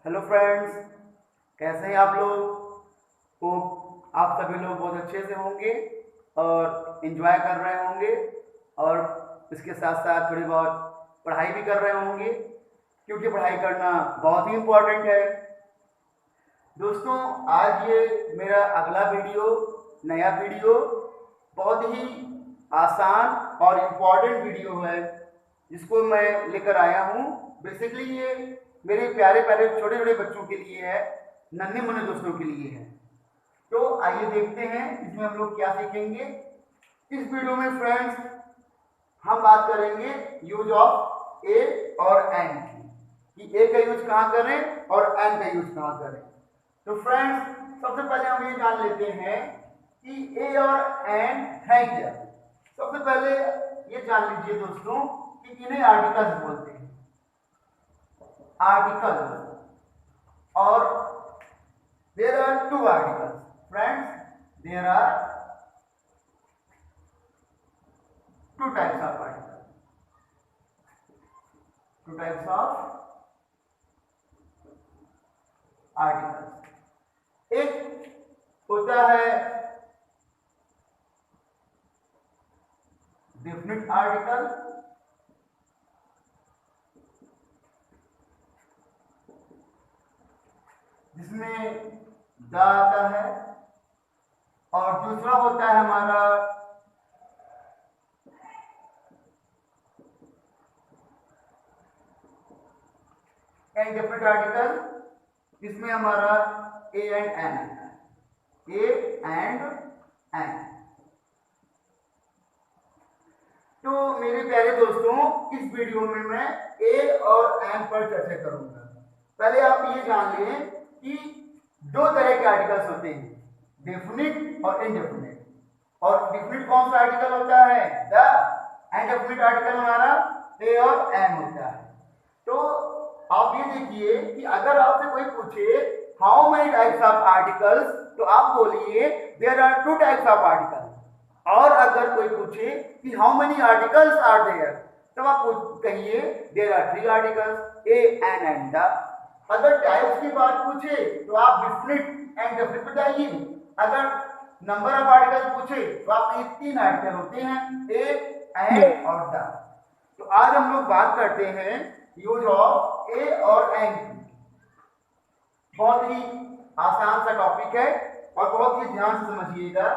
Hello friends, कैसे हैं आप लोग। होप आप सभी लोग बहुत अच्छे से होंगे और इन्जॉय कर रहे होंगे और इसके साथ साथ थोड़ी बहुत पढ़ाई भी कर रहे होंगे, क्योंकि पढ़ाई करना बहुत ही इम्पोर्टेंट है। दोस्तों, आज ये मेरा अगला वीडियो, नया वीडियो, बहुत ही आसान और इम्पोर्टेंट वीडियो है जिसको मैं लेकर आया हूँ। बेसिकली ये मेरे प्यारे प्यारे छोटे छोटे बच्चों के लिए है, नन्हे मुन्ने दोस्तों के लिए है। तो आइए देखते हैं इसमें हम लोग क्या सीखेंगे। इस वीडियो में फ्रेंड्स हम बात करेंगे यूज ऑफ ए और एन की, कि ए का यूज कहाँ करें और एन का यूज कहाँ करें। तो फ्रेंड्स, सबसे पहले हम ये जान लेते हैं कि ए और एन है क्या। सबसे पहले ये जान लीजिए दोस्तों कि इन्हें आर्टिकल्स बोलते हैं, आर्टिकल। और there are two articles friends, there are two types of article, two types of articles. एक होता है डेफिनिट आर्टिकल, जिसमें द आता है, और दूसरा होता है हमारा इनडेफिनिट आर्टिकल, जिसमें हमारा ए एंड एन आता है, ए एंड एन। तो मेरे प्यारे दोस्तों, इस वीडियो में मैं ए और एन पर चर्चा करूंगा। पहले आप ये जान लें कि दो तरह के आर्टिकल्स होते हैं, डेफिनिट और इनडेफिनिट। और डेफिनिट कौन सा आर्टिकल होता है? द। इनडेफिनिट आर्टिकल हमारा ए और एन होता है। तो आप ये देखिए कि अगर आपसे कोई पूछे how many types of articles, तो आप बोलिए there are two types of article. और अगर कोई पूछे कि how many articles are there, तब आप कहिए there are three articles, a an and the. अगर टाइप्स की बात पूछे तो आप डेफिनिट एंड डेफिनिट बताइए। अगर नंबर ऑफ आर्टिकल्स पूछे तो आप ये तीन आर्टिकल होते हैं, ए एन और द। तो आज हम लोग बात करते हैं यूज ऑफ ए और एन की। बहुत ही आसान सा टॉपिक है और बहुत ही ध्यान से समझिएगा।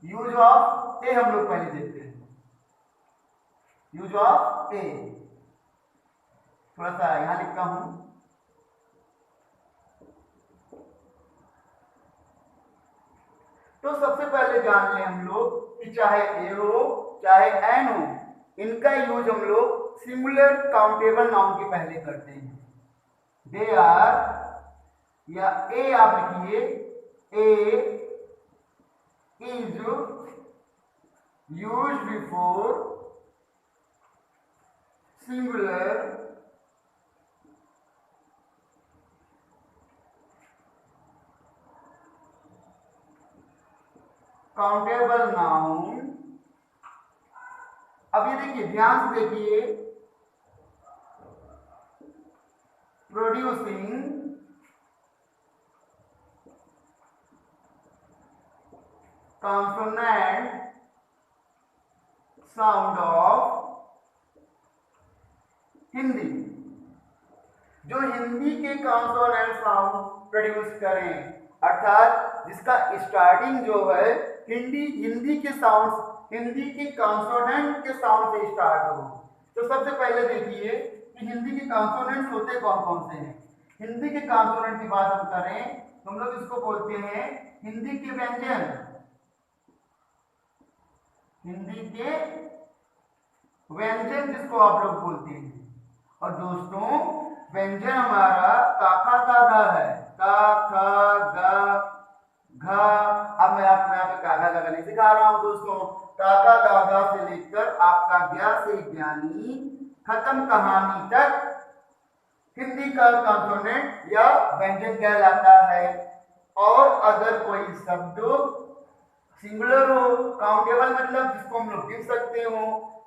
यूज ऑफ ए हम लोग पहले देखते हैं। यूज ऑफ ए, थोड़ा सा यहां लिखता हूं। तो सबसे पहले जान लें हम लोग कि चाहे ए हो चाहे एन हो, इनका यूज हम लोग सिंगुलर काउंटेबल नाउन के पहले करते हैं। दे आर, या ए आप लिखिए, ए is used before singular countable noun। अब ये देखिए, ध्यान से देखिए, producing consonant sound of Hindi. जो हिंदी के कॉन्सोनेंट साउंड प्रोड्यूस करें, अर्थात जिसका स्टार्टिंग जो है हिंदी के साउंड, हिंदी के कॉन्सोनेंट के साउंड से स्टार्ट हो। तो सबसे पहले देखिए कि हिंदी के कॉन्सोनेंट्स होते कौन कौन से हैं। हिंदी के कॉन्सोनेंट की बात हम करें तो हम लोग इसको बोलते हैं हिंदी के व्यंजन, हिंदी के व्यंजन जिसको आप लोग बोलते हैं। और दोस्तों, व्यंजन हमारा का खा गा घा है, का खा गा घा। अब मैं आपको यहाँ पे का गा गा नहीं सिखा रहा हूं दोस्तों। का खा गा घा से लेकर आपका ज्ञा से ज्ञानी खत्म कहानी तक हिंदी का कॉन्सोनेंट या व्यंजन कहलाता है। और अगर कोई शब्द सिंगुलर हो, काउंटेबल मतलब जिसको हम लोग गिन सकते हो,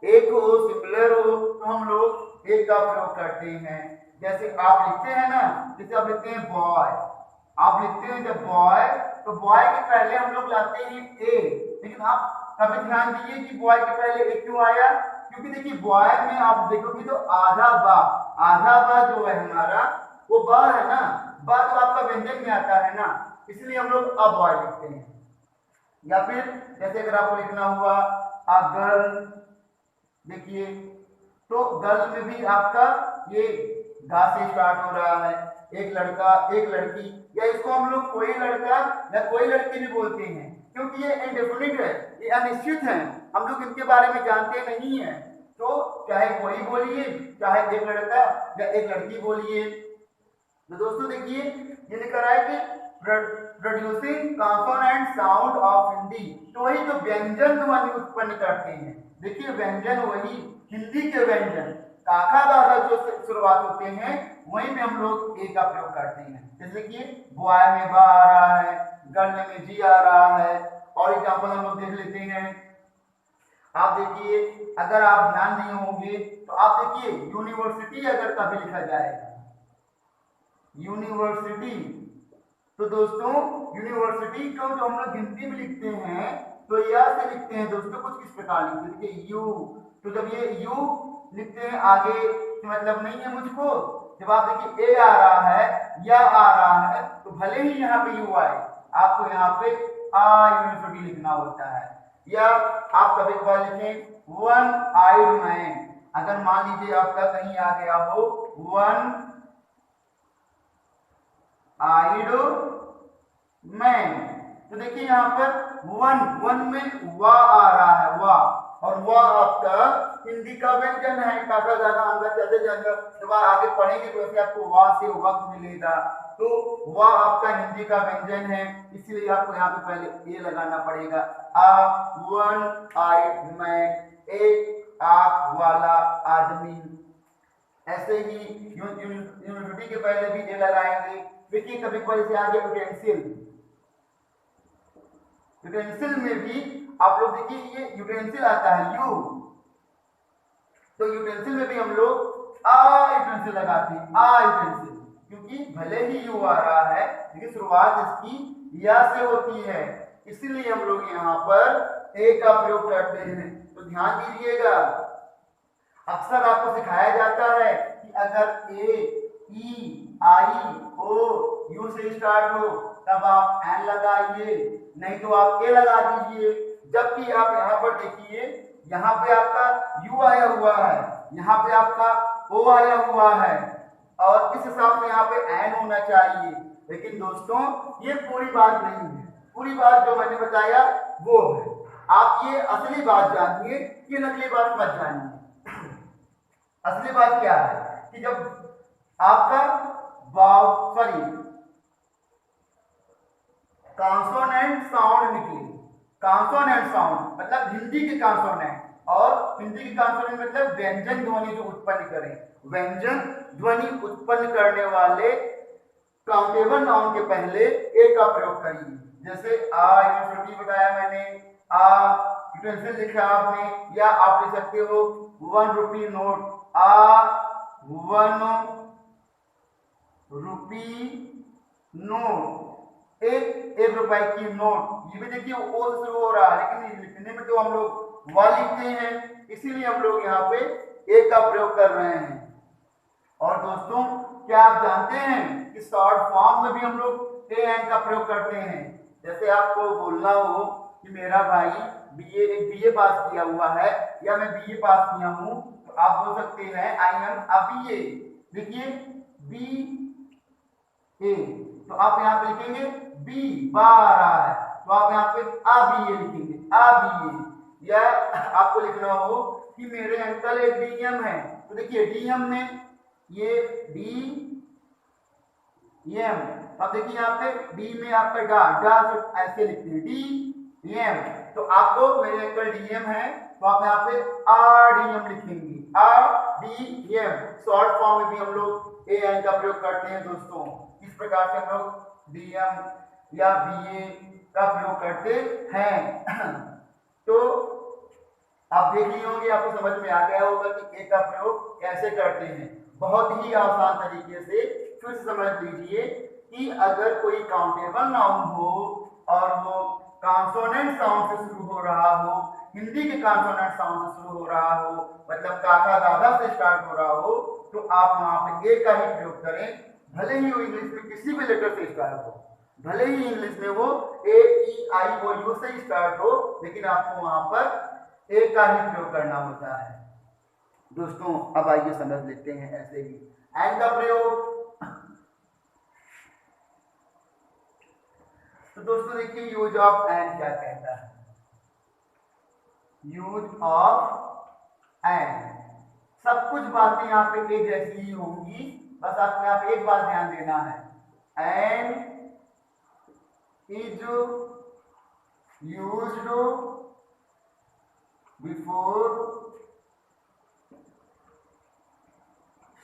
एक हो, सिंगुलर हो, तो हम लोग एक का प्रयोग करते हैं। जैसे आप लिखते हैं ना, जैसे आप लिखते हैं बॉय, आप लिखते हैं जब बॉय, तो बॉय के पहले हम लोग लाते हैं ए, लेकिन आप कभी ध्यान दीजिए कि बॉय के पहले ए क्यों आया, क्योंकि देखिए बॉय में आप देखोगे तो आधा बा जो है हमारा वो बा है ना, बा तो आपका व्यंजन में आता है ना, इसलिए हम लोग अ बॉय लिखते हैं। या फिर जैसे अगर आपको लिखना हुआ अ गर्ल, देखिए तो गर्ल में भी आपका ये गा से स्टार्ट हो रहा है, एक लड़का एक लड़की, या इसको हम लोग कोई लड़का या कोई लड़की भी बोलते हैं, क्योंकि ये इंडेफिनिट है, ये अनिश्चित है, हम लोग इनके बारे में जानते नहीं है। तो चाहे कोई बोलिए, चाहे एक लड़का या एक लड़की बोलिए। तो दोस्तों देखिए ये लिखा रहा है कि producing consonant sound of Hindi, तो वही जो व्यंजन ध्वनि उत्पन्न करते हैं, देखिए व्यंजन वही हिंदी के व्यंजन काका दादा जो शुरुआत होते हैं वहीं पे हम लोग ए का प्रयोग करते हैं। जैसे कि बॉय में बा आ रहा है, गर्ल में जी आ रहा है, और एग्जांपल हम लोग देख लेते हैं। आप देखिए अगर आप ध्यान नहीं होंगे तो आप देखिए यूनिवर्सिटी अगर कभी लिखा जाएगा यूनिवर्सिटी, तो दोस्तों यूनिवर्सिटी को जो हम लोग हिंदी में लिखते हैं तो या से लिखते हैं दोस्तों कुछ इस प्रकार लिखते हैं, देखिए यू, तो जब ये यू लिखते हैं आगे मतलब नहीं है मुझको, जब आप देखिए ए आ रहा है या आ रहा है तो भले ही यहाँ पे यू आए, आपको यहाँ पे आ यूनिवर्सिटी लिखना होता है। या आप कभी कभार लिखें वन आइड मैन, अगर मान लीजिए आपका कहीं आ गया हो वन आइड मैन, तो देखिए यहाँ पर वन में वा आ रहा है वा, और वा आपका हिंदी का व्यंजन है, काका दादा अंगा चाचा जाएगा, जब आप आगे पढ़ेंगे तो वैसे आपको वा से वक्त मिलेगा, तो वा आपका हिंदी का व्यंजन है, इसलिए आपको यहाँ पे पहले ए लगाना पड़ेगा। आ वन आइड मैन, एक आंख वाला आदमी। ऐसे ही यूनिवर्सिटी के पहले भी ए लगाएंगे। देखिए कभी कभी से आगे यूटेंसिल, यूटेंसिल में भी आप लोग देखिए ये यूटेंसिल आता है यू, तो यूटेंसिल में भी हम लोग आ यूटेंसिल लगाते हैं, आ यूटेंसिल, क्योंकि भले ही यू आ रहा है लेकिन शुरुआत इसकी या से होती है, इसीलिए हम लोग यहाँ पर ए का प्रयोग करते हैं। तो ध्यान दीजिएगा, अक्सर आपको सिखाया जाता है कि अगर ए ई आई ओ यू से स्टार्ट हो तब आप एन लगाइए, नहीं तो आप ए लगा दीजिए। जबकि आप यहाँ पर देखिए यहाँ पे आपका यू आया हुआ है, यहाँ पे आपका ओ आया हुआ है, और इस हिसाब से यहाँ पे एन होना चाहिए, लेकिन दोस्तों ये पूरी बात नहीं है, पूरी बात जो मैंने बताया वो है। आप ये असली बात जानिए, ये नकली बात मत जानिए। असली बात क्या है कि जब आपका कॉन्सोनेंट साउंड निकले, कॉन्सोनेंट साउंड मतलब हिंदी के कॉन्सोनेंट, और हिंदी की कॉन्सोनेंट मतलब व्यंजन ध्वनि जो उत्पन्न करें, व्यंजन ध्वनि उत्पन्न करने वाले काउंटेबल नाउन के पहले ए का प्रयोग करिए। जैसे आ यूनिवर्सिटी बताया मैंने, आ यूटेंसिल लिखा आपने, या आप लिख सकते हो 1 रुपी नोट, आ 1 रुपी नोट, एक रुपए की नोट, ये भी देखिए ओ से शुरू हो रहा है, लेकिन लिखने में तो हम लोग वा लिखते हैं, इसीलिए हम लोग यहाँ पे ए का प्रयोग कर रहे हैं। और दोस्तों क्या आप जानते हैं कि शॉर्ट फॉर्म में भी हम लोग ए एन का प्रयोग करते हैं। जैसे आपको बोलना हो कि मेरा भाई बीए पास किया हुआ है या मैं बीए पास किया हूँ, तो आप बोल सकते हैं आई एम अ बीए, देखिए बी ए, तो आप यहाँ पे लिखेंगे बी बा आ रहा है, तो आप यहाँ पे आ बी ए लिखेंगे, आ बी ए। या आपको लिखना हो कि मेरे अंकल एक डीएम है, तो देखिए डीएम में ये डी एम, अब देखिए यहाँ पे डी में आपका डा से ऐसे लिखते हैं डी एम, तो आपको मेरे अंकल डीएम है तो आप यहाँ पे आर डी एम लिखेंगे, R D M. Short form में भी हम लोग ए एन का प्रयोग करते हैं दोस्तों, इस प्रकार से हम लोग डीएम या बीए का प्रयोग करते हैं। तो आप देख लिए होंगे, आपको समझ में आ गया होगा कि ए का प्रयोग कैसे करते हैं। बहुत ही आसान तरीके से फिर से समझ लीजिए कि अगर कोई काउंटेबल नाउन हो और वो कॉन्सोनेंट साउंड से शुरू हो रहा हो, हिंदी के कॉन्सोनेंट साउंड से शुरू हो रहा हो, मतलब काका दादा से स्टार्ट हो रहा हो, तो आप वहां पे ए का ही प्रयोग करें, भले ही वो इंग्लिश में किसी भी लेटर से स्टार्ट हो, भले ही इंग्लिश में वो ए ई आई ओ यू से स्टार्ट हो, लेकिन आपको वहां पर ए का ही प्रयोग करना होता है। दोस्तों अब आइए समझ लेते हैं ऐसे ही एंड का प्रयोग। तो दोस्तों देखिए यूज ऑफ एंड क्या कहता है। यूज ऑफ एंड, सब कुछ बातें यहाँ पे एक जैसी ही होंगी, बस आपको यहाँ पे एक बात ध्यान देना है, and is used before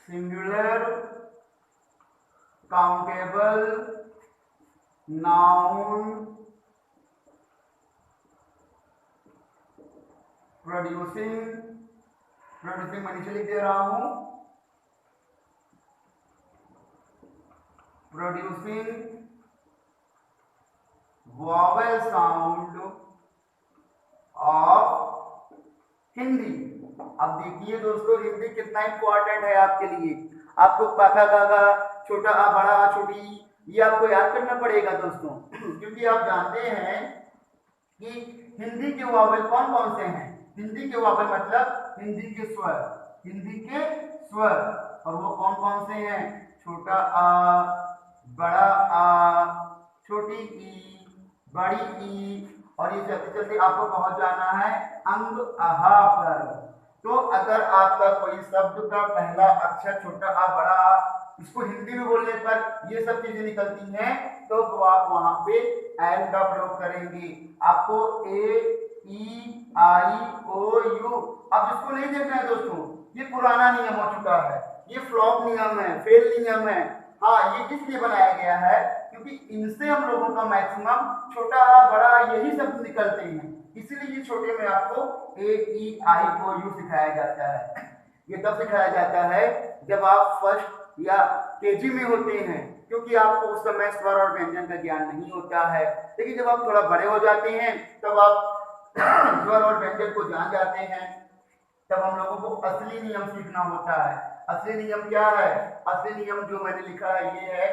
singular countable noun producing मैं नीचे लिख दे रहा हूं, producing vowel sound of Hindi. अब देखिए दोस्तों हिंदी कितना इंपॉर्टेंट है आपके लिए। आपको काका काका, छोटा आ, बड़ा आ, छोटी, ये आपको याद करना पड़ेगा दोस्तों क्योंकि आप जानते हैं कि हिंदी के वॉवेल कौन कौन से हैं। हिंदी के वॉवेल मतलब हिंदी के स्वर, हिंदी के स्वर, और वो कौन कौन से हैं, छोटा आ, बड़ा आ, छोटी ई, बड़ी ई, और ये चलते चलते आपको पहुंच जाना है अंग आहा पर। तो अगर आपका कोई शब्द का पहला अक्षर छोटा आ बड़ा आ, इसको हिंदी में बोलने पर ये सब चीजें निकलती हैं, तो आप वहां पे एंड का प्रयोग करेंगे। आपको ए ई आई ओ यू, अब जिसको नहीं देखना है दोस्तों, ये पुराना नियम हो चुका है, ये फ्लॉप नियम है, फेल नियम है। हाँ, ये इसलिए बनाया गया है क्योंकि इनसे हम लोगों का मैक्सिमम छोटा बड़ा यही सब निकलते हैं, इसलिए ये छोटे में आपको ए ई आई ओ यू सिखाया जाता है। ये तब सिखाया जाता है जब आप फर्स्ट या केजी में होते हैं, क्योंकि आपको उस समय स्वर और व्यंजन का ज्ञान नहीं होता है। लेकिन जब आप थोड़ा बड़े हो जाते हैं तब आप स्वर और व्यंजन को जान जाते हैं, तब हम लोगों को असली नियम सीखना होता है। असली नियम क्या है? असली नियम जो मैंने लिखा है ये है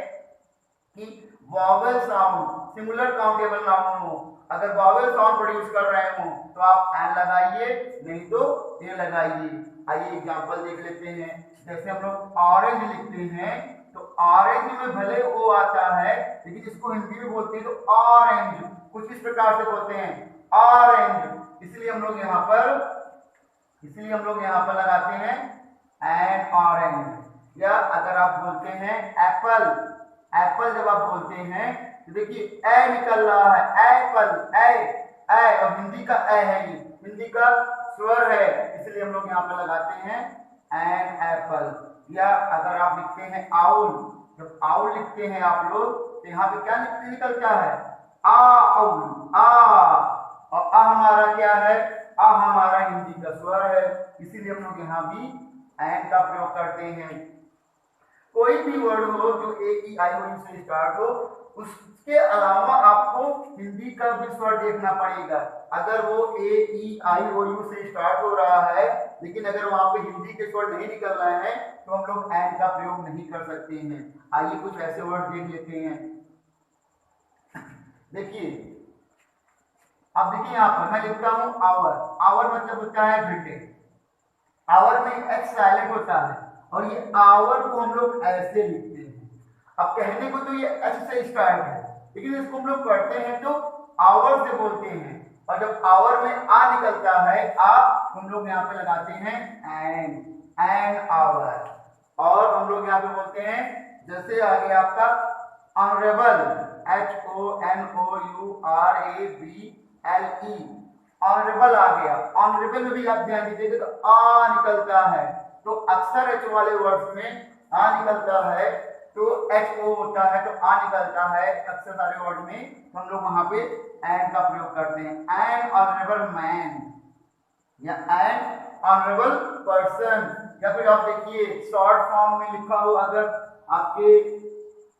कि vowel sound singular countable noun हो, अगर वॉवेल साउंड प्रोड्यूस कर रहे हो तो आप एन लगाइए, नहीं तो ए लगाइए। आइए एग्जांपल देख लेते हैं। जैसे हम लोग ऑरेंज लिखते हैं तो ऑरेंज में भले ओ आता है, लेकिन इसको हिंदी में बोलते हैं तो ऑरेंज, कुछ इस प्रकार से बोलते हैं ऑरेंज। इसलिए हम लोग यहाँ पर लगाते हैं एन ऑरेंज। या अगर आप बोलते हैं एप्पल, एप्पल जब आप बोलते हैं तो देखिए ए निकल रहा है, एप्पल, ए, और हिंदी का ए है, ये हिंदी का स्वर है, इसलिए हम लोग यहाँ पे लगाते हैं एन एप्पल। या अगर आप लिखते हैं आउल, जब आउल लिखते हैं आप लोग तो यहाँ पे क्या निकलता है, आउल, आ, और आ हमारा क्या है, आ हमारा हिंदी का स्वर है, इसीलिए हम लोग यहाँ भी एन का प्रयोग करते हैं। कोई भी वर्ड हो जो ए ई आई ओ यू से स्टार्ट हो, उसके अलावा आपको हिंदी का भी स्वर देखना पड़ेगा। अगर वो ए ई आई ओ यू से स्टार्ट हो रहा है लेकिन अगर वहां पे हिंदी के स्वर नहीं निकल रहे हैं तो हम लोग एंड का प्रयोग नहीं कर सकते हैं। आइए कुछ ऐसे वर्ड देख लेते हैं। देखिए, अब देखिए यहाँ पर मैं लिखता हूं आवर, आवर मतलब होता है घंटे, आवर में एच साइलेंट होता है और ये आवर को हम लोग ऐसे लिखते हैं। अब कहने को तो ये एच से स्टार्ट है, लेकिन इसको हम लोग पढ़ते हैं तो आवर से बोलते हैं, और जब आवर में आ निकलता है, आ हम लोग यहाँ पे लगाते हैं एन आवर। और हम लोग यहाँ पे बोलते हैं, जैसे आ गया आपका ऑनरेबल, HONOURABLE, ऑनरेबल आ गया। ऑनरेबल में भी आप ध्यान दीजिएगा तो आ निकलता है, तो अक्सर एच वाले वर्ड्स में आ निकलता है, तो एच ओ होता है तो आ निकलता है अक्सर सारे वर्ड में, तो हम लोग वहां पे एन का प्रयोग करते हैं। एन ऑनरेबल मैन या एन ऑनरेबल पर्सन, या फिर आप देखिए शॉर्ट फॉर्म में लिखा हो, अगर आपके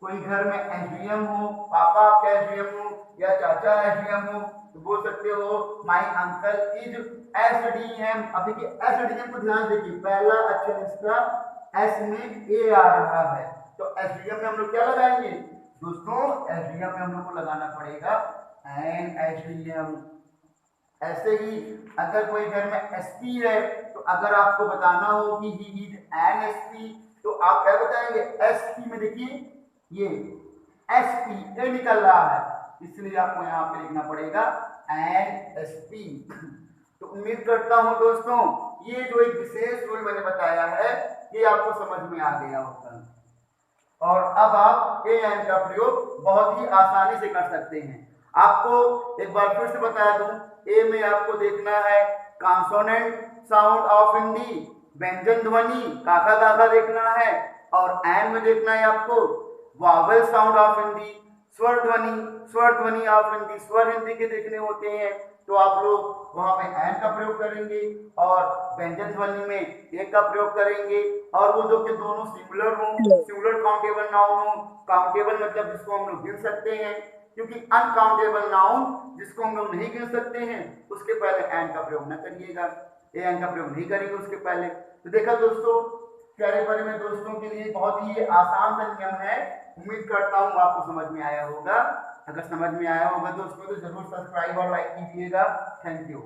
कोई घर में एसडीएम हो, पापा आपका एसडीएम हो या चाचा एसडीएम हो, तो बोल सकते हो माय अंकल इज एसडीएम। अब देखिए एसडीएम को ध्यान देखिए, पहला अक्षर इसका एस में ए आ रहा है, तो एसडीएम में हम लोग क्या लगाएंगे दोस्तों, एसडीएम में हम लोग को लगाना पड़ेगा एन एसडीएम। ऐसे ही अगर कोई घर में एसपी है, तो अगर आपको बताना हो कि ही इज एन एसपी, तो आप क्या बताएंगे, एसपी में देखिए ये एसपी ए निकल रहा है, इसलिए आपको यहाँ पे लिखना पड़ेगा एन एसपी। तो उम्मीद करता हूं दोस्तों ये जो एक विशेष रूल मैंने बताया है ये आपको समझ में आ गया होगा, और अब आप ए एन का प्रयोग बहुत ही आसानी से कर सकते हैं। आपको एक बार फिर से बता दूं, ए में आपको देखना है कॉन्सोनेंट साउंड ऑफ हिंदी, व्यंजन ध्वनि काका काका देखना है, और एन में देखना है आपको वावल साउंड ऑफ हिंदी, स्वर ध्वनि ऑफ हिंदी, स्वर हिंदी के देखने होते हैं, तो आप लोग वहां पे एन का प्रयोग करेंगे, और व्यंजन ध्वनि में ए का प्रयोग करेंगे, और वो जो कि दोनों सिंगुलर हो, सिंगुलर काउंटेबल नाउन हो, काउंटेबल मतलब जिसको हम लोग गिन सकते हैं, क्योंकि अनकाउंटेबल नाउन जिसको हम लोग नहीं गिन सकते हैं उसके पहले एन का प्रयोग न करिएगा, ए एन का प्रयोग नहीं करेंगे उसके पहले। तो देखा दोस्तों, प्यारे प्यारे में दोस्तों के लिए बहुत ही आसान सा नियम है, उम्मीद करता हूँ आपको समझ में आया होगा। अगर समझ में आया होगा दोस्तों तो जरूर सब्सक्राइब और लाइक कीजिएगा। Thank you.